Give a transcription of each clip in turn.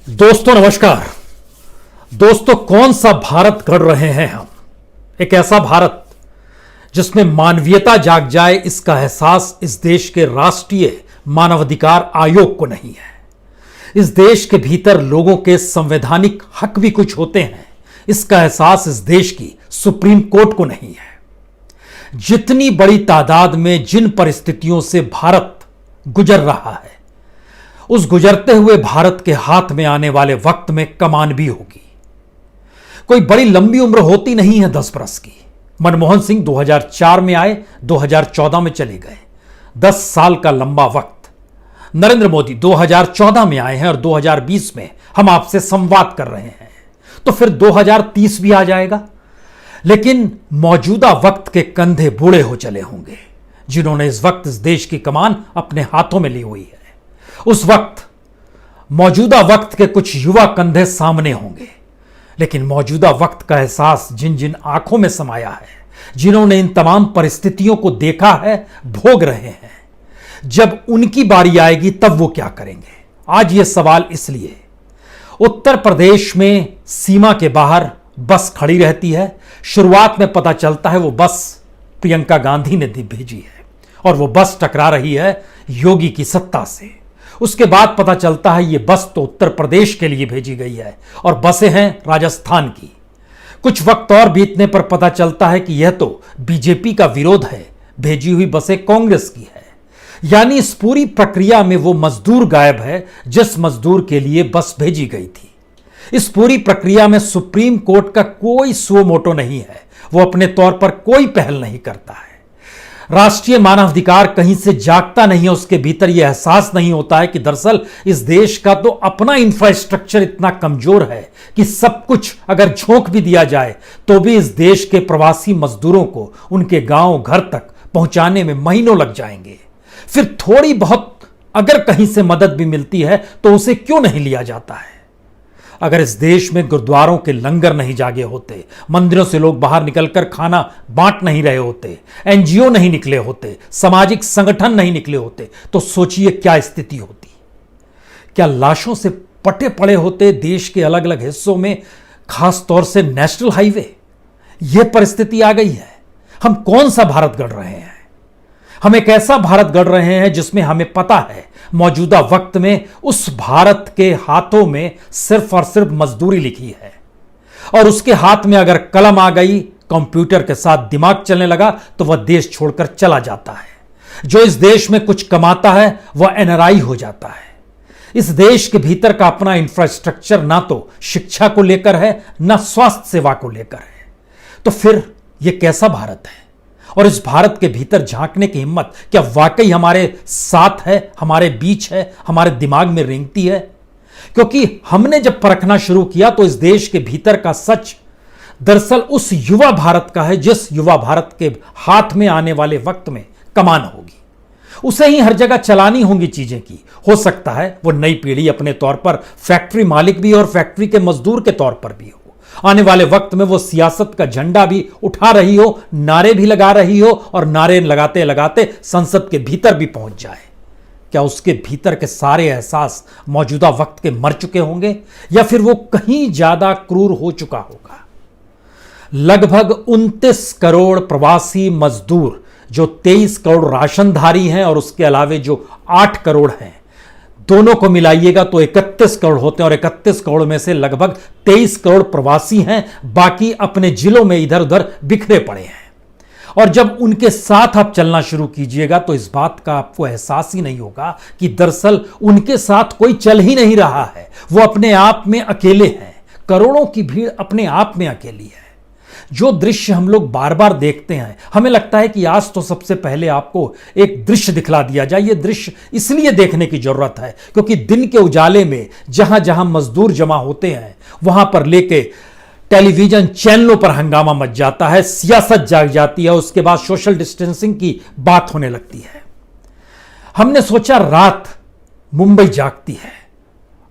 दोस्तों नमस्कार। दोस्तों कौन सा भारत गढ़ रहे हैं हम? एक ऐसा भारत जिसमें मानवीयता जाग जाए, इसका एहसास इस देश के राष्ट्रीय मानवाधिकार आयोग को नहीं है। इस देश के भीतर लोगों के संवैधानिक हक भी कुछ होते हैं, इसका एहसास इस देश की सुप्रीम कोर्ट को नहीं है। जितनी बड़ी तादाद में जिन परिस्थितियों से भारत गुजर रहा है, उस गुजरते हुए भारत के हाथ में आने वाले वक्त में कमान भी होगी। कोई बड़ी लंबी उम्र होती नहीं है 10 बरस की। मनमोहन सिंह 2004 में आए, 2014 में चले गए, 10 साल का लंबा वक्त। नरेंद्र मोदी 2014 में आए हैं और 2020 में हम आपसे संवाद कर रहे हैं, तो फिर 2030 भी आ जाएगा। लेकिन मौजूदा वक्त के कंधे बूढ़े हो चले होंगे, जिन्होंने इस वक्त इस देश की कमान अपने हाथों में ली हुई है। उस वक्त मौजूदा वक्त के कुछ युवा कंधे सामने होंगे, लेकिन मौजूदा वक्त का एहसास जिन जिन आंखों में समाया है, जिन्होंने इन तमाम परिस्थितियों को देखा है, भोग रहे हैं, जब उनकी बारी आएगी तब वो क्या करेंगे? आज ये सवाल इसलिए, उत्तर प्रदेश में सीमा के बाहर बस खड़ी रहती है। शुरुआत में पता चलता है वो बस प्रियंका गांधी ने भेजी है और वो बस टकरा रही है योगी की सत्ता से। उसके बाद पता चलता है ये बस तो उत्तर प्रदेश के लिए भेजी गई है और बसें हैं राजस्थान की। कुछ वक्त और बीतने पर पता चलता है कि यह तो बीजेपी का विरोध है, भेजी हुई बसें कांग्रेस की है। यानी इस पूरी प्रक्रिया में वो मजदूर गायब है जिस मजदूर के लिए बस भेजी गई थी। इस पूरी प्रक्रिया में सुप्रीम कोर्ट का कोई सुओ मोटो नहीं है, वो अपने तौर पर कोई पहल नहीं करता है। राष्ट्रीय मानवाधिकार कहीं से जागता नहीं है, उसके भीतर यह एहसास नहीं होता है कि दरअसल इस देश का तो अपना इंफ्रास्ट्रक्चर इतना कमजोर है कि सब कुछ अगर झोंक भी दिया जाए तो भी इस देश के प्रवासी मजदूरों को उनके गांव घर तक पहुंचाने में महीनों लग जाएंगे। फिर थोड़ी बहुत अगर कहीं से मदद भी मिलती है तो उसे क्यों नहीं लिया जाता है? अगर इस देश में गुरुद्वारों के लंगर नहीं जागे होते, मंदिरों से लोग बाहर निकलकर खाना बांट नहीं रहे होते, एनजीओ नहीं निकले होते, सामाजिक संगठन नहीं निकले होते, तो सोचिए क्या स्थिति होती। क्या लाशों से पटे पड़े होते देश के अलग अलग हिस्सों में, खास तौर से नेशनल हाईवे? यह परिस्थिति आ गई है। हम कौन सा भारत गढ़ रहे हैं? हम एक ऐसा भारत गढ़ रहे हैं जिसमें हमें पता है मौजूदा वक्त में उस भारत के हाथों में सिर्फ और सिर्फ मजदूरी लिखी है, और उसके हाथ में अगर कलम आ गई, कंप्यूटर के साथ दिमाग चलने लगा, तो वह देश छोड़कर चला जाता है। जो इस देश में कुछ कमाता है वह एनआरआई हो जाता है। इस देश के भीतर का अपना इंफ्रास्ट्रक्चर ना तो शिक्षा को लेकर है, ना स्वास्थ्य सेवा को लेकर है। तो फिर यह कैसा भारत है? और इस भारत के भीतर झांकने की हिम्मत क्या वाकई हमारे साथ है, हमारे बीच है, हमारे दिमाग में रेंगती है? क्योंकि हमने जब परखना शुरू किया तो इस देश के भीतर का सच दरअसल उस युवा भारत का है जिस युवा भारत के हाथ में आने वाले वक्त में कमान होगी। उसे ही हर जगह चलानी होंगी चीजें की। हो सकता है वो नई पीढ़ी अपने तौर पर फैक्ट्री मालिक भी और फैक्ट्री के मजदूर के तौर पर भी हो। आने वाले वक्त में वो सियासत का झंडा भी उठा रही हो, नारे भी लगा रही हो, और नारे लगाते लगाते संसद के भीतर भी पहुंच जाए। क्या उसके भीतर के सारे एहसास मौजूदा वक्त के मर चुके होंगे, या फिर वो कहीं ज्यादा क्रूर हो चुका होगा? लगभग 29 करोड़ प्रवासी मजदूर, जो 23 करोड़ राशनधारी हैं और उसके अलावे जो 8 करोड़ हैं, दोनों को मिलाइएगा तो 31 करोड़ होते हैं, और 31 करोड़ में से लगभग 23 करोड़ प्रवासी हैं, बाकी अपने जिलों में इधर उधर बिखरे पड़े हैं। और जब उनके साथ आप चलना शुरू कीजिएगा तो इस बात का आपको एहसास ही नहीं होगा कि दरअसल उनके साथ कोई चल ही नहीं रहा है, वो अपने आप में अकेले हैं। करोड़ों की भीड़ अपने आप में अकेली है। जो दृश्य हम लोग बार बार देखते हैं, हमें लगता है कि आज तो सबसे पहले आपको एक दृश्य दिखला दिया जाए। यह दृश्य इसलिए देखने की जरूरत है क्योंकि दिन के उजाले में जहां जहां मजदूर जमा होते हैं, वहां पर लेके टेलीविजन चैनलों पर हंगामा मच जाता है, सियासत जाग जाती है, उसके बाद सोशल डिस्टेंसिंग की बात होने लगती है। हमने सोचा रात मुंबई जागती है,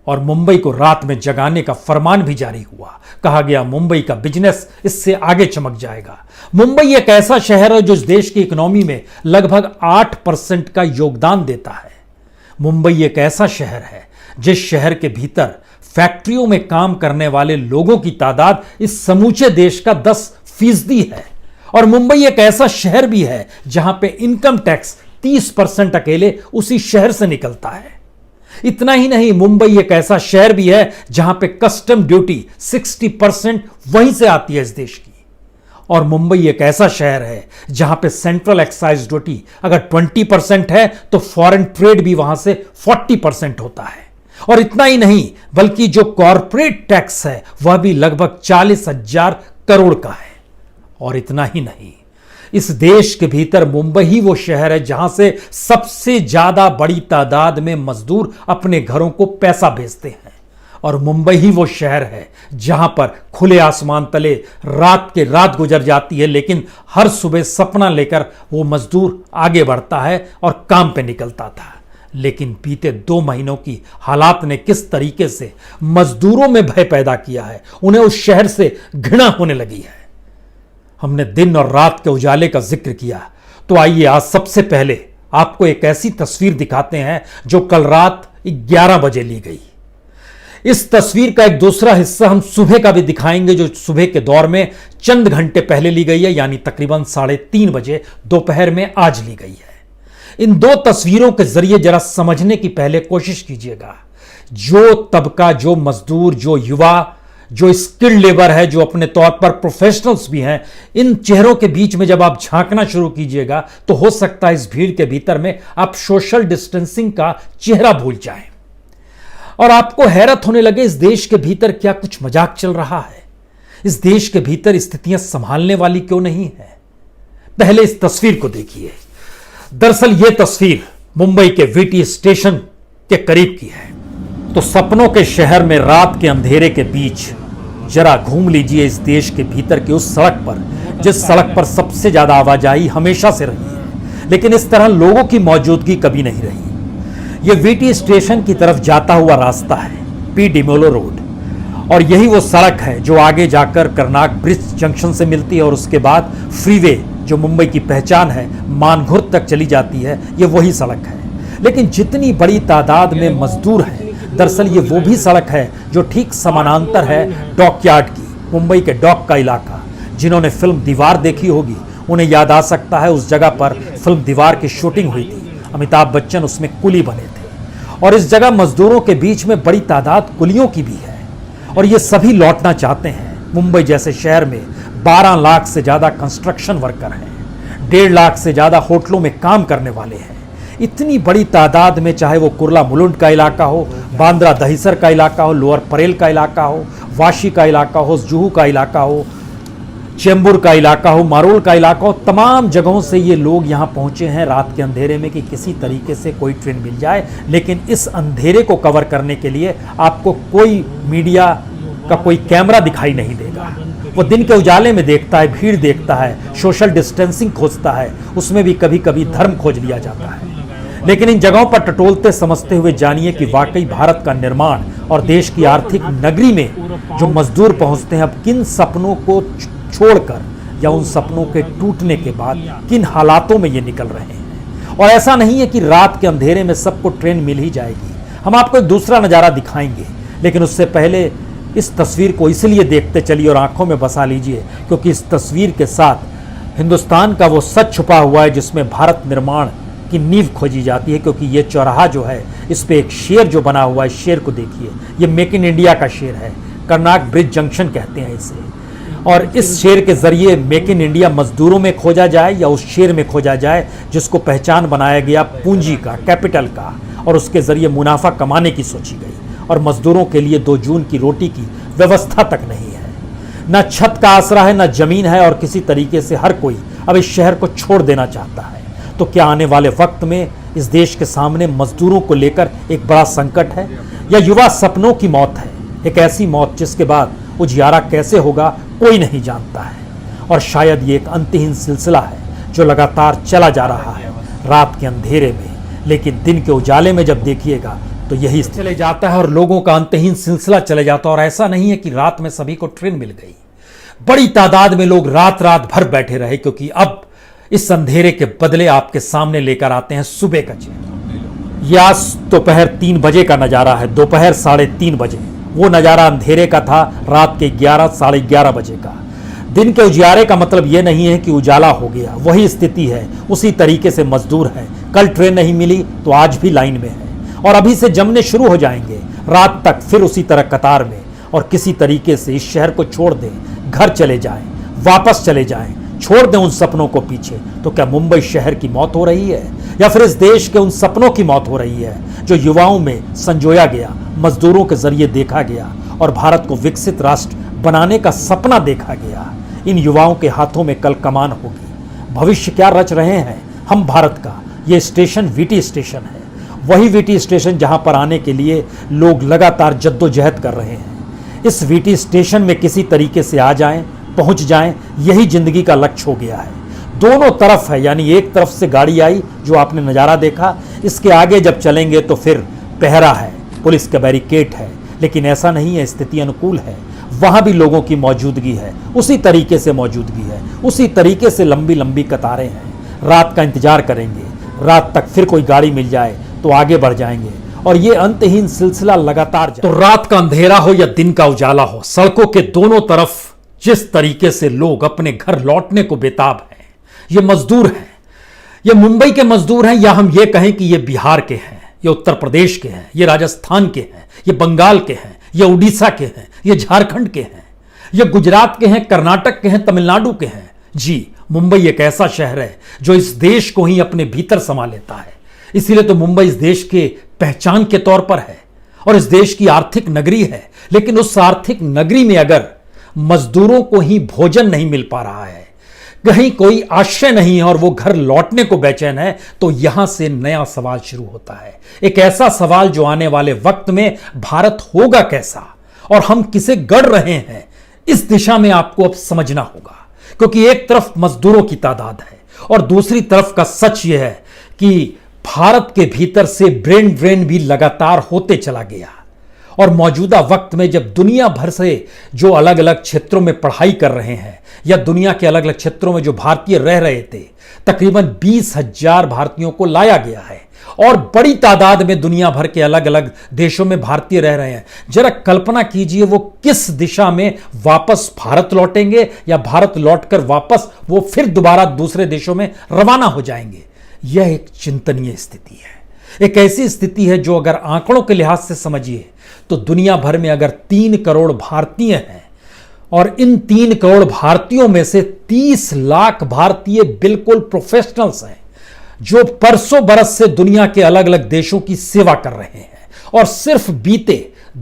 और मुंबई को रात में जगाने का फरमान भी जारी हुआ। कहा गया मुंबई का बिजनेस इससे आगे चमक जाएगा। मुंबई एक ऐसा शहर है जो इस देश की इकोनॉमी में लगभग 8% का योगदान देता है। मुंबई एक ऐसा शहर है जिस शहर के भीतर फैक्ट्रियों में काम करने वाले लोगों की तादाद इस समूचे देश का 10% है। और मुंबई एक ऐसा शहर भी है जहां पे इनकम टैक्स 30% अकेले उसी शहर से निकलता है। इतना ही नहीं, मुंबई एक ऐसा शहर भी है जहां पे कस्टम ड्यूटी 60% वहीं से आती है इस देश की। और मुंबई एक ऐसा शहर है जहां पे सेंट्रल एक्साइज ड्यूटी अगर 20% है तो फॉरेन ट्रेड भी वहां से 40% होता है। और इतना ही नहीं, बल्कि जो कॉरपोरेट टैक्स है वह भी लगभग 40,000 करोड़ का है। और इतना ही नहीं, इस देश के भीतर मुंबई ही वो शहर है जहां से सबसे ज्यादा बड़ी तादाद में मजदूर अपने घरों को पैसा भेजते हैं। और मुंबई ही वो शहर है जहां पर खुले आसमान तले रात के रात गुजर जाती है, लेकिन हर सुबह सपना लेकर वो मजदूर आगे बढ़ता है और काम पे निकलता था। लेकिन बीते 2 महीनों की हालात ने किस तरीके से मजदूरों में भय पैदा किया है, उन्हें उस शहर से घृणा होने लगी है। हमने दिन और रात के उजाले का जिक्र किया, तो आइए आज सबसे पहले आपको एक ऐसी तस्वीर दिखाते हैं जो कल रात 11 बजे ली गई। इस तस्वीर का एक दूसरा हिस्सा हम सुबह का भी दिखाएंगे, जो सुबह के दौर में चंद घंटे पहले ली गई है, यानी तकरीबन 3:30 बजे दोपहर में आज ली गई है। इन 2 तस्वीरों के जरिए जरा समझने की पहले कोशिश कीजिएगा। जो तबका, जो मजदूर, जो युवा, जो स्किल्ड लेबर है, जो अपने तौर पर प्रोफेशनल्स भी हैं, इन चेहरों के बीच में जब आप झांकना शुरू कीजिएगा तो हो सकता है इस भीड़ के भीतर में आप सोशल डिस्टेंसिंग का चेहरा भूल जाएं और आपको हैरत होने लगे इस देश के भीतर क्या कुछ मजाक चल रहा है। इस देश के भीतर स्थितियां संभालने वाली क्यों नहीं है। पहले इस तस्वीर को देखिए। दरअसल यह तस्वीर मुंबई के वीटी स्टेशन के करीब की है। तो सपनों के शहर में रात के अंधेरे के बीच जरा घूम लीजिए इस देश के भीतर की उस सड़क पर जिस सड़क पर सबसे ज्यादा आवाजाही हमेशा से रही है, लेकिन इस तरह लोगों की मौजूदगी कभी नहीं रही। यह वीटी स्टेशन की तरफ जाता हुआ रास्ता है, पी डिमोलो रोड, और यही वो सड़क है जो आगे जाकर कर्नाक ब्रिज जंक्शन से मिलती है और उसके बाद फ्रीवे जो मुंबई की पहचान है मानघुर तक चली जाती है। ये वही सड़क है। लेकिन जितनी बड़ी तादाद में मजदूर हैं, दरअसल ये वो भी सड़क है जो ठीक समानांतर है डॉकयार्ड की, मुंबई के डॉक का इलाका। जिन्होंने फिल्म दीवार देखी होगी उन्हें याद आ सकता है उस जगह पर फिल्म दीवार की शूटिंग हुई थी। अमिताभ बच्चन उसमें कुली बने थे और इस जगह मजदूरों के बीच में बड़ी तादाद कुलियों की भी है और ये सभी लौटना चाहते हैं। मुंबई जैसे शहर में 12 लाख से ज्यादा कंस्ट्रक्शन वर्कर हैं, 1.5 लाख से ज्यादा होटलों में काम करने वाले हैं। इतनी बड़ी तादाद में, चाहे वो कुर्ला मुलुंड का इलाका हो, बांद्रा दहिसर का इलाका हो, लोअर परेल का इलाका हो, वाशी का इलाका हो, जुहू का इलाका हो, चेंबूर का इलाका हो, मारोल का इलाका हो, तमाम जगहों से ये लोग यहाँ पहुंचे हैं रात के अंधेरे में कि किसी तरीके से कोई ट्रेन मिल जाए। लेकिन इस अंधेरे को कवर करने के लिए आपको कोई मीडिया का कोई कैमरा दिखाई नहीं देगा। वो दिन के उजाले में देखता है, भीड़ देखता है, सोशल डिस्टेंसिंग खोजता है, उसमें भी कभी कभी धर्म खोज लिया जाता है। लेकिन इन जगहों पर टटोलते समझते हुए जानिए कि वाकई भारत का निर्माण और देश की आर्थिक नगरी में जो मजदूर पहुंचते हैं अब किन सपनों को छोड़कर या उन सपनों के टूटने के बाद किन हालातों में ये निकल रहे हैं। और ऐसा नहीं है कि रात के अंधेरे में सबको ट्रेन मिल ही जाएगी। हम आपको एक दूसरा नज़ारा दिखाएंगे, लेकिन उससे पहले इस तस्वीर को इसलिए देखते चलिए और आंखों में बसा लीजिए क्योंकि इस तस्वीर के साथ हिंदुस्तान का वो सच छुपा हुआ है जिसमें भारत निर्माण की नींव खोजी जाती है। क्योंकि ये चौराहा जो है, इस पे एक शेर जो बना हुआ है, शेर को देखिए, ये मेक इन इंडिया का शेर है। कर्नाक ब्रिज जंक्शन कहते हैं इसे। और इस शेर के जरिए मेक इन इंडिया मजदूरों में खोजा जाए या उस शेर में खोजा जाए जिसको पहचान बनाया गया पूंजी का, कैपिटल का, और उसके जरिए मुनाफा कमाने की सोची गई। और मजदूरों के लिए 2 जून की रोटी की व्यवस्था तक नहीं है, न छत का आसरा है, न जमीन है, और किसी तरीके से हर कोई अब इस शहर को छोड़ देना चाहता है। तो क्या आने वाले वक्त में इस देश के सामने मजदूरों को लेकर एक बड़ा संकट है या युवा सपनों की मौत है? एक ऐसी मौत जिसके बाद उजियारा कैसे होगा कोई नहीं जानता है। और शायद ये एक अंतहीन सिलसिला है जो लगातार चला जा रहा है रात के अंधेरे में, लेकिन दिन के उजाले में जब देखिएगा तो यही चले जाता है और लोगों का अंतहीन सिलसिला चले जाता है। और ऐसा नहीं है कि रात में सभी को ट्रेन मिल गई, बड़ी तादाद में लोग रात रात भर बैठे रहे, क्योंकि अब इस अंधेरे के बदले आपके सामने लेकर आते हैं सुबह का चेहरा। यह आज दोपहर 3 बजे का नजारा है, दोपहर 3:30 बजे, वो नज़ारा अंधेरे का था, रात के 11 साढ़े 11 बजे का। दिन के उजियारे का मतलब ये नहीं है कि उजाला हो गया, वही स्थिति है, उसी तरीके से मजदूर हैं। कल ट्रेन नहीं मिली तो आज भी लाइन में है और अभी से जमने शुरू हो जाएंगे, रात तक फिर उसी तरह कतार में। और किसी तरीके से इस शहर को छोड़ दें, घर चले जाएं, वापस चले जाएं, छोड़ दें उन सपनों को पीछे। तो क्या मुंबई शहर की मौत हो रही है या फिर इस देश के उन सपनों की मौत हो रही है जो युवाओं में संजोया गया, मजदूरों के जरिए देखा गया और भारत को विकसित राष्ट्र बनाने का सपना देखा गया? इन युवाओं के हाथों में कल कमान होगी। भविष्य क्या रच रहे हैं हम भारत का? ये स्टेशन वीटी स्टेशन है, वही वीटी स्टेशन जहां पर आने के लिए लोग लगातार जद्दोजहद कर रहे हैं। इस वीटी स्टेशन में किसी तरीके से आ जाएं, पहुंच जाएं, यही जिंदगी का लक्ष्य हो गया है। दोनों तरफ है, यानी एक तरफ से गाड़ी आई जो आपने नज़ारा देखा, इसके आगे जब चलेंगे तो फिर पहरा है, पुलिस का बैरिकेड है। लेकिन ऐसा नहीं है, स्थिति अनुकूल है, वहां भी लोगों की मौजूदगी है, उसी तरीके से मौजूदगी है, उसी तरीके से लंबी लंबी कतारें हैं। रात का इंतजार करेंगे, रात तक फिर कोई गाड़ी मिल जाए तो आगे बढ़ जाएंगे और ये अंतहीन सिलसिला लगातार जाए। तो रात का अंधेरा हो या दिन का उजाला हो, सड़कों के दोनों तरफ जिस तरीके से लोग अपने घर लौटने को बेताब हैं, ये मजदूर हैं, ये मुंबई के मजदूर हैं, या हम ये कहें कि ये बिहार के हैं, ये उत्तर प्रदेश के हैं, ये राजस्थान के हैं, ये बंगाल के हैं, ये उड़ीसा के हैं, ये झारखंड के हैं, ये गुजरात के हैं, कर्नाटक के हैं, तमिलनाडु के हैं। जी, मुंबई एक ऐसा शहर है जो इस देश को ही अपने भीतर समा लेता है। इसीलिए तो मुंबई इस देश के पहचान के तौर पर है और इस देश की आर्थिक नगरी है। लेकिन उस आर्थिक नगरी में अगर मजदूरों को ही भोजन नहीं मिल पा रहा है, कहीं कोई आश्रय नहीं है और वो घर लौटने को बेचैन है, तो यहां से नया सवाल शुरू होता है। एक ऐसा सवाल जो आने वाले वक्त में भारत होगा कैसा और हम किसे गढ़ रहे हैं, इस दिशा में आपको अब समझना होगा। क्योंकि एक तरफ मजदूरों की तादाद है और दूसरी तरफ का सच यह है कि भारत के भीतर से ब्रेन ड्रेन भी लगातार होते चला गया। और मौजूदा वक्त में जब दुनिया भर से जो अलग अलग क्षेत्रों में पढ़ाई कर रहे हैं या दुनिया के अलग अलग क्षेत्रों में जो भारतीय रह रहे थे, तकरीबन 20,000 भारतीयों को लाया गया है और बड़ी तादाद में दुनिया भर के अलग अलग देशों में भारतीय रह रहे हैं। जरा कल्पना कीजिए वो किस दिशा में वापस भारत लौटेंगे या भारत लौटकर वापस वो फिर दोबारा दूसरे देशों में रवाना हो जाएंगे। यह एक चिंतनीय स्थिति है, एक ऐसी स्थिति है जो अगर आंकड़ों के लिहाज से समझिए तो दुनिया भर में अगर 3 करोड़ भारतीय हैं और इन 3 करोड़ भारतीयों में से 30 लाख भारतीय बिल्कुल प्रोफेशनल्स हैं जो परसों बरस से दुनिया के अलग अलग देशों की सेवा कर रहे हैं। और सिर्फ बीते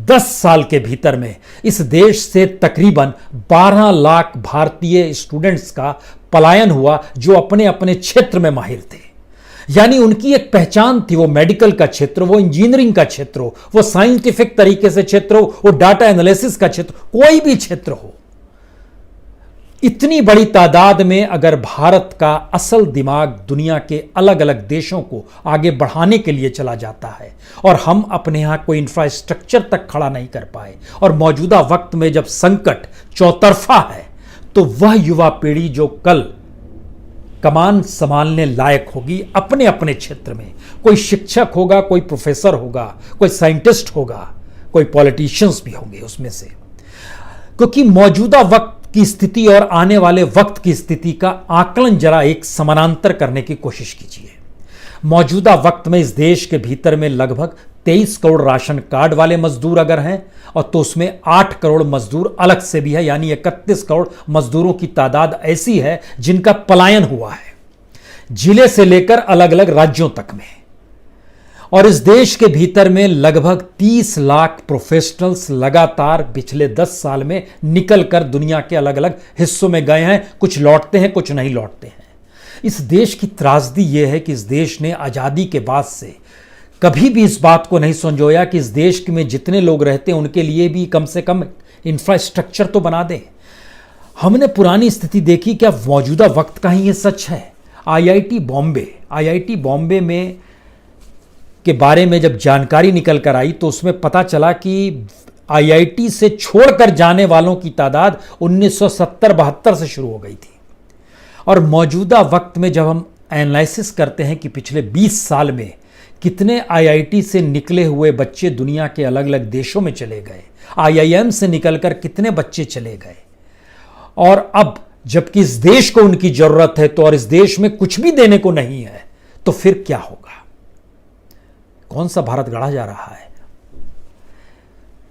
10 साल के भीतर में इस देश से तकरीबन 12 लाख भारतीय स्टूडेंट्स का पलायन हुआ जो अपने अपने क्षेत्र में माहिर थे। यानी उनकी एक पहचान थी, वो मेडिकल का क्षेत्र, वो इंजीनियरिंग का क्षेत्र हो, वो साइंटिफिक तरीके से क्षेत्र हो, वो डाटा एनालिसिस का क्षेत्र, कोई भी क्षेत्र हो। इतनी बड़ी तादाद में अगर भारत का असल दिमाग दुनिया के अलग अलग देशों को आगे बढ़ाने के लिए चला जाता है और हम अपने यहां कोई इंफ्रास्ट्रक्चर तक खड़ा नहीं कर पाए और मौजूदा वक्त में जब संकट चौतरफा है, तो वह युवा पीढ़ी जो कल कमान संभालने लायक होगी अपने अपने क्षेत्र में, कोई शिक्षक होगा, कोई प्रोफेसर होगा, कोई साइंटिस्ट होगा, कोई पॉलिटिशियंस भी होंगे उसमें से। क्योंकि मौजूदा वक्त की स्थिति और आने वाले वक्त की स्थिति का आकलन जरा एक समानांतर करने की कोशिश कीजिए। मौजूदा वक्त में इस देश के भीतर में लगभग 23 करोड़ राशन कार्ड वाले मजदूर अगर हैं और तो उसमें 8 करोड़ मजदूर अलग से भी है, यानी 31 करोड़ मजदूरों की तादाद ऐसी है जिनका पलायन हुआ है जिले से लेकर अलग अलग राज्यों तक में। और इस देश के भीतर में लगभग 30 लाख प्रोफेशनल्स लगातार पिछले 10 साल में निकल कर दुनिया के अलग अलग हिस्सों में गए हैं। कुछ लौटते हैं, कुछ नहीं लौटते हैं। इस देश की त्रासदी यह है कि इस देश ने आज़ादी के बाद से कभी भी इस बात को नहीं संजोया कि इस देश में जितने लोग रहते हैं उनके लिए भी कम से कम इंफ्रास्ट्रक्चर तो बना दें। हमने पुरानी स्थिति देखी, क्या मौजूदा वक्त का ही ये सच है? आईआईटी बॉम्बे में के बारे में जब जानकारी निकल कर आई तो उसमें पता चला कि आईआईटी से छोड़कर जाने वालों की तादाद 1970-72 से शुरू हो गई थी। और मौजूदा वक्त में जब हम एनालिसिस करते हैं कि पिछले 20 साल में कितने आईआईटी से निकले हुए बच्चे दुनिया के अलग अलग देशों में चले गए, आईआईएम से निकलकर कितने बच्चे चले गए। और अब जबकि इस देश को उनकी जरूरत है तो और इस देश में कुछ भी देने को नहीं है, तो फिर क्या होगा? कौन सा भारत गढ़ा जा रहा है?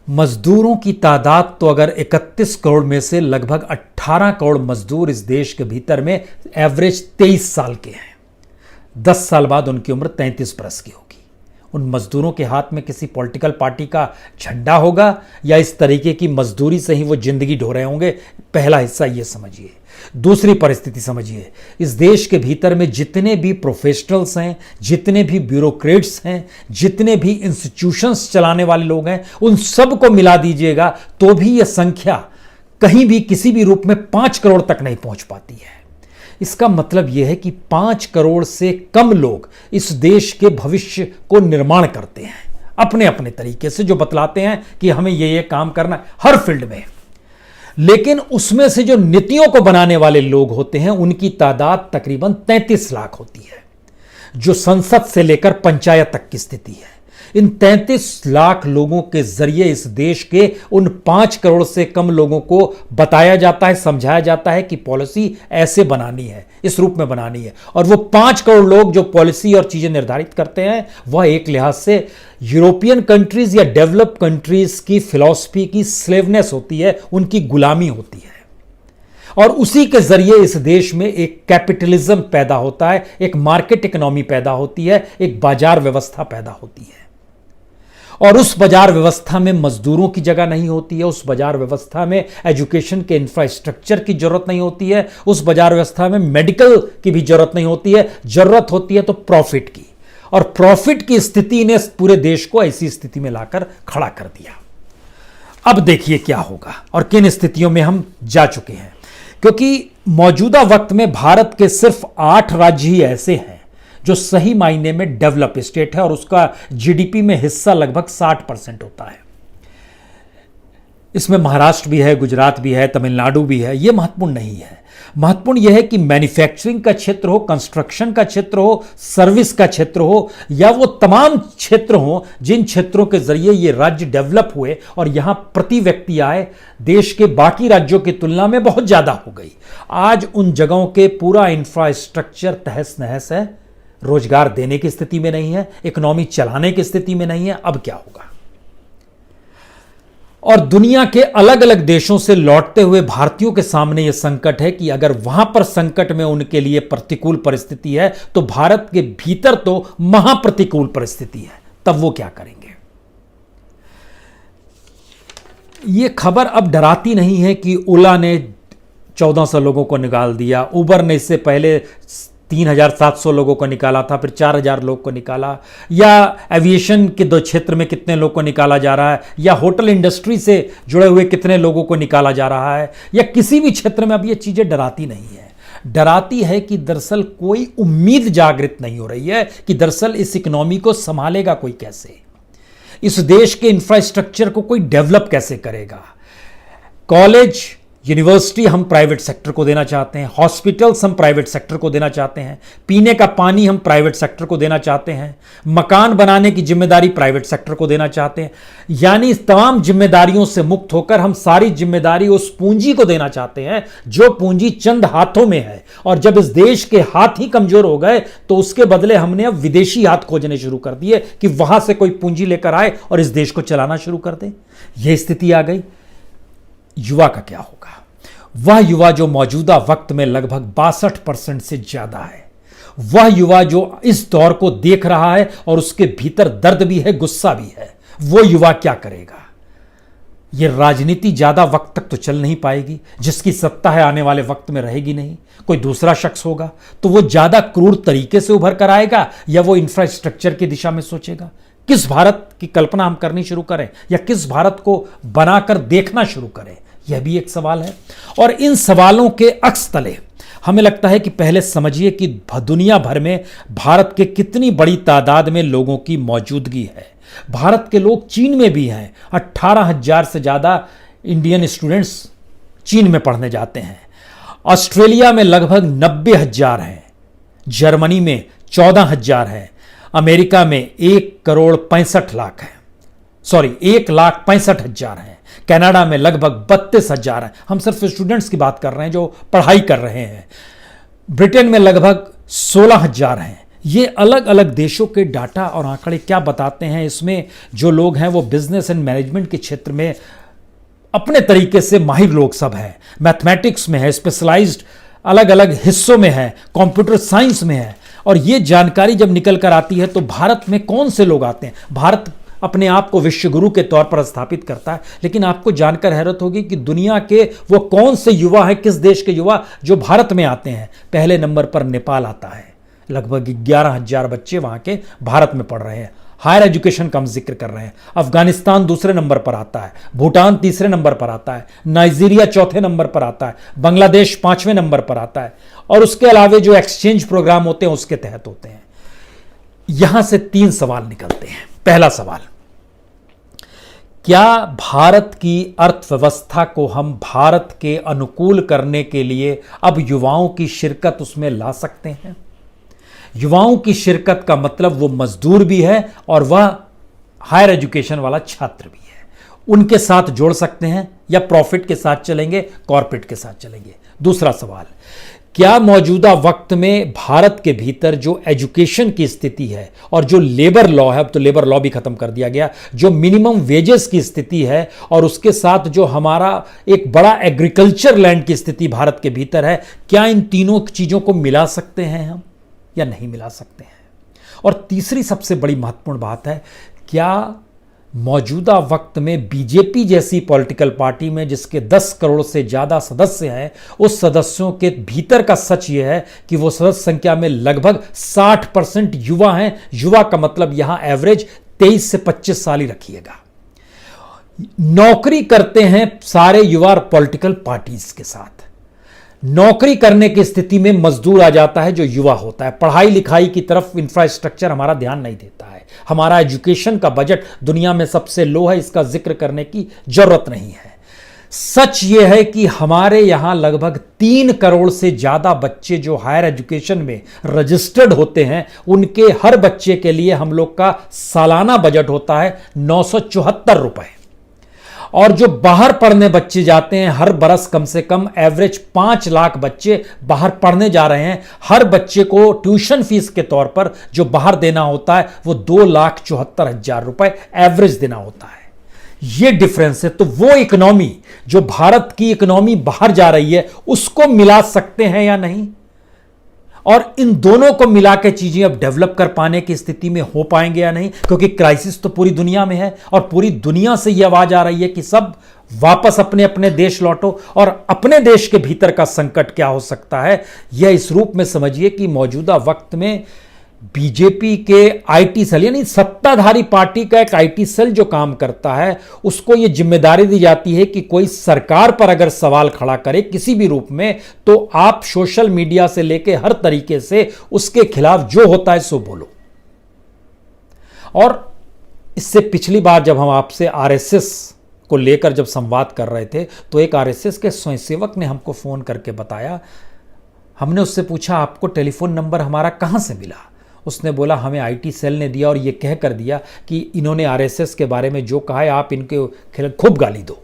मजदूरों की तादाद तो अगर 31 करोड़ में से लगभग 18 करोड़ मजदूर इस देश के भीतर में एवरेज 23 साल के हैं, 10 साल बाद उनकी उम्र 33 बरस की होगी। उन मजदूरों के हाथ में किसी पॉलिटिकल पार्टी का झंडा होगा या इस तरीके की मजदूरी से ही वो जिंदगी ढो रहे होंगे? पहला हिस्सा ये समझिए। दूसरी परिस्थिति समझिए, इस देश के भीतर में जितने भी प्रोफेशनल्स हैं, जितने भी ब्यूरोक्रेट्स हैं, जितने भी इंस्टीट्यूशंस चलाने वाले लोग हैं, उन सबको मिला दीजिएगा तो भी यह संख्या कहीं भी किसी भी रूप में 5 करोड़ तक नहीं पहुंच पाती है। इसका मतलब यह है कि 5 करोड़ से कम लोग इस देश के भविष्य को निर्माण करते हैं अपने अपने तरीके से, जो बतलाते हैं कि हमें ये काम करना है हर फील्ड में। लेकिन उसमें से जो नीतियों को बनाने वाले लोग होते हैं उनकी तादाद तकरीबन 33 लाख होती है, जो संसद से लेकर पंचायत तक की स्थिति है। इन 33 लाख लोगों के जरिए इस देश के उन 5 करोड़ से कम लोगों को बताया जाता है, समझाया जाता है कि पॉलिसी ऐसे बनानी है, इस रूप में बनानी है। और वो 5 करोड़ लोग जो पॉलिसी और चीजें निर्धारित करते हैं, वह एक लिहाज से यूरोपियन कंट्रीज या डेवलप कंट्रीज की फिलॉसफी की स्लेवनेस होती है, उनकी गुलामी होती है। और उसी के जरिए इस देश में एक कैपिटलिज्म पैदा होता है, एक मार्केट इकोनॉमी पैदा होती है, एक बाजार व्यवस्था पैदा होती है। और उस बाजार व्यवस्था में मजदूरों की जगह नहीं होती है, उस बाजार व्यवस्था में एजुकेशन के इंफ्रास्ट्रक्चर की जरूरत नहीं होती है, उस बाजार व्यवस्था में मेडिकल की भी जरूरत नहीं होती है। जरूरत होती है तो प्रॉफिट की, और प्रॉफिट की स्थिति ने पूरे देश को ऐसी स्थिति में लाकर खड़ा कर दिया। अब देखिए क्या होगा और किन स्थितियों में हम जा चुके हैं, क्योंकि मौजूदा वक्त में भारत के सिर्फ 8 राज्य ही ऐसे हैं जो सही मायने में डेवलप स्टेट है और उसका जीडीपी में हिस्सा लगभग 60% होता है। इसमें महाराष्ट्र भी है, गुजरात भी है, तमिलनाडु भी है। यह महत्वपूर्ण नहीं है। महत्वपूर्ण यह है कि मैन्युफैक्चरिंग का क्षेत्र हो, कंस्ट्रक्शन का क्षेत्र हो, सर्विस का क्षेत्र हो, या वो तमाम क्षेत्र हो जिन क्षेत्रों के जरिए ये राज्य डेवलप हुए और यहां प्रति व्यक्ति आय देश के बाकी राज्यों की तुलना में बहुत ज्यादा हो गई। आज उन जगहों के पूरा इंफ्रास्ट्रक्चर तहस नहस है, रोजगार देने की स्थिति में नहीं है, इकोनॉमी चलाने की स्थिति में नहीं है। अब क्या होगा? और दुनिया के अलग अलग देशों से लौटते हुए भारतीयों के सामने यह संकट है कि अगर वहां पर संकट में उनके लिए प्रतिकूल परिस्थिति है तो भारत के भीतर तो महाप्रतिकूल परिस्थिति है, तब वो क्या करेंगे? यह खबर अब डराती नहीं है कि ओला ने 1400 लोगों को निकाल दिया, उबर ने इससे पहले 3700 लोगों को निकाला था, फिर 4000 लोग को निकाला, या एविएशन के 2 क्षेत्र में कितने लोग को निकाला जा रहा है, या होटल इंडस्ट्री से जुड़े हुए कितने लोगों को निकाला जा रहा है, या किसी भी क्षेत्र में। अब ये चीजें डराती नहीं है। डराती है कि दरअसल कोई उम्मीद जागृत नहीं हो रही है कि दरअसल इस इकोनॉमी को संभालेगा कोई कैसे, इस देश के इंफ्रास्ट्रक्चर को कोई डेवलप कैसे करेगा। कॉलेज यूनिवर्सिटी हम प्राइवेट सेक्टर को देना चाहते हैं, हॉस्पिटल्स हम प्राइवेट सेक्टर को देना चाहते हैं, पीने का पानी हम प्राइवेट सेक्टर को देना चाहते हैं, मकान बनाने की जिम्मेदारी प्राइवेट सेक्टर को देना चाहते हैं। यानी इस तमाम जिम्मेदारियों से मुक्त होकर हम सारी जिम्मेदारी उस पूंजी को देना चाहते हैं जो पूंजी चंद हाथों में है। और जब इस देश के हाथ ही कमजोर हो गए तो उसके बदले हमने अब विदेशी हाथ खोजने शुरू कर दिए कि वहां से कोई पूंजी लेकर आए और इस देश को चलाना शुरू कर दे। यह स्थिति आ गई। युवा का क्या होगा? वह युवा जो मौजूदा वक्त में लगभग 62% से ज्यादा है, वह युवा जो इस दौर को देख रहा है और उसके भीतर दर्द भी है, गुस्सा भी है, वो युवा क्या करेगा? यह राजनीति ज्यादा वक्त तक तो चल नहीं पाएगी। जिसकी सत्ता है आने वाले वक्त में रहेगी नहीं, कोई दूसरा शख्स होगा, तो वो ज्यादा क्रूर तरीके से उभर कर आएगा या वो इंफ्रास्ट्रक्चर की दिशा में सोचेगा? किस भारत की कल्पना हम करनी शुरू करें या किस भारत को बनाकर देखना शुरू करें, यह भी एक सवाल है। और इन सवालों के अक्स तले हमें लगता है कि पहले समझिए कि दुनिया भर में भारत के कितनी बड़ी तादाद में लोगों की मौजूदगी है। भारत के लोग चीन में भी हैं। 18,000 से ज्यादा इंडियन स्टूडेंट्स चीन में पढ़ने जाते हैं। ऑस्ट्रेलिया में लगभग 90,000 हैं, जर्मनी में 14,000 हैं, अमेरिका में 1,65,00,000 है, सॉरी 1,65,000 हैं, कनाडा में लगभग 32,000 हैं। हम सिर्फ स्टूडेंट्स की बात कर रहे हैं जो पढ़ाई कर रहे हैं। ब्रिटेन में लगभग 16,000 हैं। ये अलग अलग देशों के डाटा और आंकड़े क्या बताते हैं, इसमें जो लोग हैं वो बिजनेस एंड मैनेजमेंट के क्षेत्र में अपने तरीके से माहिर लोग सब हैं, मैथमेटिक्स में है, स्पेशलाइज्ड अलग अलग हिस्सों में है, कंप्यूटर साइंस में है। और ये जानकारी जब निकल कर आती है तो भारत में कौन से लोग आते हैं। भारत अपने आप को विश्व गुरु के तौर पर स्थापित करता है, लेकिन आपको जानकर हैरत होगी कि दुनिया के वो कौन से युवा हैं, किस देश के युवा जो भारत में आते हैं। पहले नंबर पर नेपाल आता है, लगभग 11,000 बच्चे वहां के भारत में पढ़ रहे हैं, हायर एजुकेशन का हम जिक्र कर रहे हैं। अफगानिस्तान दूसरे नंबर पर आता है, भूटान तीसरे नंबर पर आता है, नाइजीरिया चौथे नंबर पर आता है, बांग्लादेश 5वें नंबर पर आता है। और उसके अलावे जो एक्सचेंज प्रोग्राम होते हैं उसके तहत होते हैं। यहां से 3 सवाल निकलते हैं। पहला सवाल, क्या भारत की अर्थव्यवस्था को हम भारत के अनुकूल करने के लिए अब युवाओं की शिरकत उसमें ला सकते हैं? युवाओं की शिरकत का मतलब वो मजदूर भी है और वह हायर एजुकेशन वाला छात्र भी है। उनके साथ जोड़ सकते हैं या प्रॉफिट के साथ चलेंगे, कॉर्पोरेट के साथ चलेंगे? दूसरा सवाल, क्या मौजूदा वक्त में भारत के भीतर जो एजुकेशन की स्थिति है और जो लेबर लॉ है, अब तो लेबर लॉ भी खत्म कर दिया गया, जो मिनिमम वेजेस की स्थिति है और उसके साथ जो हमारा एक बड़ा एग्रीकल्चर लैंड की स्थिति भारत के भीतर है, क्या इन तीनों चीजों को मिला सकते हैं हम या नहीं मिला सकते हैं? और तीसरी सबसे बड़ी महत्वपूर्ण बात है, क्या मौजूदा वक्त में बीजेपी जैसी पॉलिटिकल पार्टी में जिसके 10 करोड़ से ज़्यादा सदस्य हैं, उस सदस्यों के भीतर का सच यह है कि वो सदस्य संख्या में लगभग 60% युवा हैं। युवा का मतलब यहां एवरेज 23 से 25 साल ही रखिएगा। नौकरी करते हैं सारे युवा पॉलिटिकल पार्टीज के साथ। नौकरी करने की स्थिति में मजदूर आ जाता है जो युवा होता है। पढ़ाई लिखाई की तरफ इंफ्रास्ट्रक्चर हमारा ध्यान नहीं देता है। हमारा एजुकेशन का बजट दुनिया में सबसे लो है, इसका जिक्र करने की जरूरत नहीं है। सच यह है कि हमारे यहां लगभग 3 करोड़ से ज्यादा बच्चे जो हायर एजुकेशन में रजिस्टर्ड होते हैं, उनके हर बच्चे के लिए हम लोग का सालाना बजट होता है 974 रुपए। और जो बाहर पढ़ने बच्चे जाते हैं, हर बरस कम से कम एवरेज 5 लाख बच्चे बाहर पढ़ने जा रहे हैं। हर बच्चे को ट्यूशन फीस के तौर पर जो बाहर देना होता है वो 2,74,000 रुपए एवरेज देना होता है। ये डिफरेंस है। तो वो इकोनॉमी जो भारत की इकोनॉमी बाहर जा रही है, उसको मिला सकते हैं या नहीं? और इन दोनों को मिला के चीजें अब डेवलप कर पाने की स्थिति में हो पाएंगे या नहीं? क्योंकि क्राइसिस तो पूरी दुनिया में है और पूरी दुनिया से यह आवाज आ रही है कि सब वापस अपने अपने देश लौटो। और अपने देश के भीतर का संकट क्या हो सकता है, यह इस रूप में समझिए कि मौजूदा वक्त में बीजेपी के आईटी सेल, यानी सत्ताधारी पार्टी का एक आईटी सेल जो काम करता है, उसको यह जिम्मेदारी दी जाती है कि कोई सरकार पर अगर सवाल खड़ा करे किसी भी रूप में, तो आप सोशल मीडिया से लेके हर तरीके से उसके खिलाफ जो होता है सो बोलो। और इससे पिछली बार जब हम आपसे आरएसएस को लेकर जब संवाद कर रहे थे, तो एक आरएसएस के स्वयंसेवक ने हमको फोन करके बताया, हमने उससे पूछा आपको टेलीफोन नंबर हमारा कहां से मिला? उसने बोला हमें आईटी सेल ने दिया और ये कह कर दिया कि इन्होंने आरएसएस के बारे में जो कहा है आप इनके खिलाफ खूब गाली दो।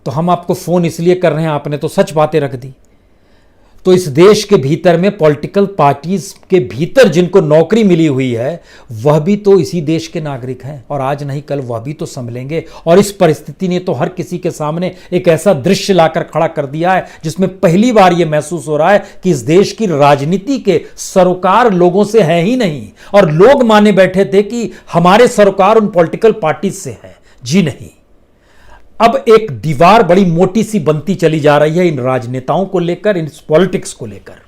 तो हम आपको फोन इसलिए कर रहे हैं, आपने तो सच बातें रख दी। तो इस देश के भीतर में पॉलिटिकल पार्टीज के भीतर जिनको नौकरी मिली हुई है, वह भी तो इसी देश के नागरिक हैं और आज नहीं कल वह भी तो संभलेंगे। और इस परिस्थिति ने तो हर किसी के सामने एक ऐसा दृश्य लाकर खड़ा कर दिया है जिसमें पहली बार यह महसूस हो रहा है कि इस देश की राजनीति के सरोकार लोगों से है ही नहीं। और लोग माने बैठे थे कि हमारे सरोकार उन पॉलिटिकल पार्टीज से है। जी नहीं, अब एक दीवार बड़ी मोटी सी बनती चली जा रही है इन राजनेताओं को लेकर, इन पॉलिटिक्स को लेकर।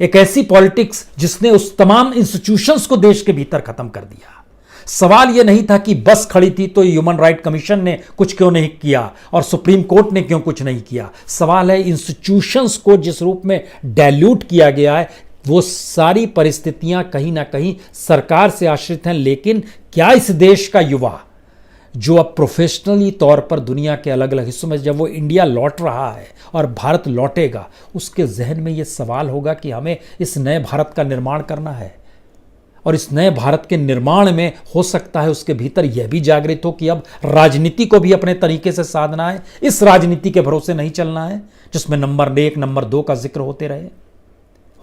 एक ऐसी पॉलिटिक्स जिसने उस तमाम इंस्टीट्यूशंस को देश के भीतर खत्म कर दिया। सवाल यह नहीं था कि बस खड़ी थी तो ह्यूमन राइट कमीशन ने कुछ क्यों नहीं किया और सुप्रीम कोर्ट ने क्यों कुछ नहीं किया। सवाल है इंस्टीट्यूशंस को जिस रूप में डाइल्यूट किया गया है, वो सारी परिस्थितियां कहीं ना कहीं सरकार से आश्रित हैं। लेकिन क्या इस देश का युवा जो अब प्रोफेशनली तौर पर दुनिया के अलग अलग हिस्सों में, जब वो इंडिया लौट रहा है और भारत लौटेगा, उसके जहन में ये सवाल होगा कि हमें इस नए भारत का निर्माण करना है। और इस नए भारत के निर्माण में हो सकता है उसके भीतर यह भी जागृत हो कि अब राजनीति को भी अपने तरीके से साधना है, इस राजनीति के भरोसे नहीं चलना है जिसमें नंबर 1 नंबर 2 का जिक्र होते रहे।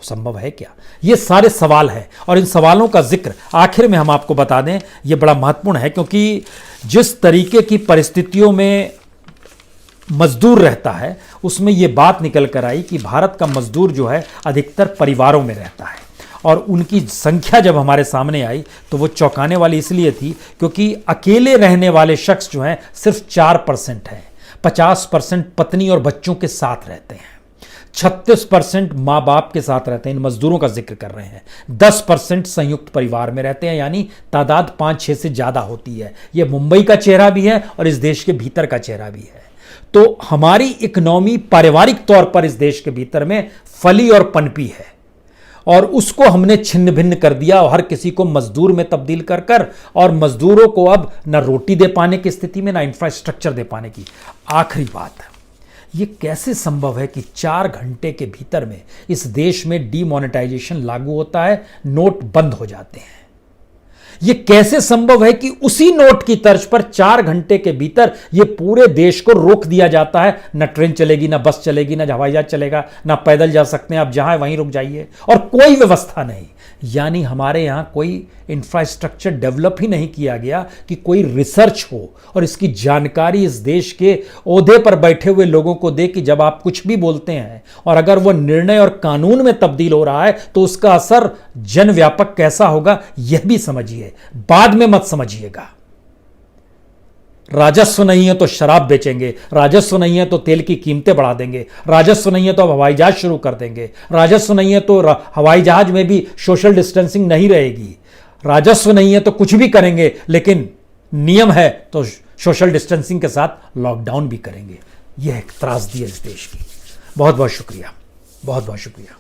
संभव है क्या? ये सारे सवाल हैं और इन सवालों का जिक्र आखिर में हम आपको बता दें, ये बड़ा महत्वपूर्ण है क्योंकि जिस तरीके की परिस्थितियों में मजदूर रहता है उसमें ये बात निकल कर आई कि भारत का मजदूर जो है अधिकतर परिवारों में रहता है और उनकी संख्या जब हमारे सामने आई तो वो चौंकाने वाली इसलिए थी क्योंकि अकेले रहने वाले शख्स जो हैं सिर्फ 4% हैं, 50% पत्नी और बच्चों के साथ रहते हैं, 36% माँ बाप के साथ रहते हैं, इन मजदूरों का जिक्र कर रहे हैं, 10% संयुक्त परिवार में रहते हैं, यानी तादाद 5-6 से ज़्यादा होती है। ये मुंबई का चेहरा भी है और इस देश के भीतर का चेहरा भी है। तो हमारी इकोनॉमी पारिवारिक तौर पर इस देश के भीतर में फली और पनपी है और उसको हमने छिन्न भिन्न कर दिया और हर किसी को मजदूर में तब्दील कर कर और मजदूरों को अब न रोटी दे पाने की स्थिति में, ना इंफ्रास्ट्रक्चर दे पाने की। आखिरी बात, ये कैसे संभव है कि 4 घंटे के भीतर में इस देश में डीमोनेटाइजेशन लागू होता है, नोट बंद हो जाते हैं? ये कैसे संभव है कि उसी नोट की तर्ज पर 4 घंटे के भीतर ये पूरे देश को रोक दिया जाता है, ना ट्रेन चलेगी, ना बस चलेगी, ना हवाई जहाज चलेगा, ना पैदल जा सकते हैं, आप जहां वहीं रुक जाइए और कोई व्यवस्था नहीं। यानी हमारे यहां कोई इंफ्रास्ट्रक्चर डेवलप ही नहीं किया गया कि कोई रिसर्च हो और इसकी जानकारी इस देश के ओहदे पर बैठे हुए लोगों को दे कि जब आप कुछ भी बोलते हैं और अगर वो निर्णय और कानून में तब्दील हो रहा है तो उसका असर जनव्यापक कैसा होगा यह भी समझिए, बाद में मत समझिएगा। राजस्व नहीं है तो शराब बेचेंगे, राजस्व नहीं है तो तेल की कीमतें बढ़ा देंगे, राजस्व नहीं है तो अब हवाई जहाज शुरू कर देंगे, राजस्व नहीं है तो हवाई जहाज में भी सोशल डिस्टेंसिंग नहीं रहेगी, राजस्व नहीं है तो कुछ भी करेंगे, लेकिन नियम है तो सोशल डिस्टेंसिंग के साथ लॉकडाउन भी करेंगे। यह एक त्रासदी है इस देश की। बहुत बहुत शुक्रिया, बहुत बहुत शुक्रिया।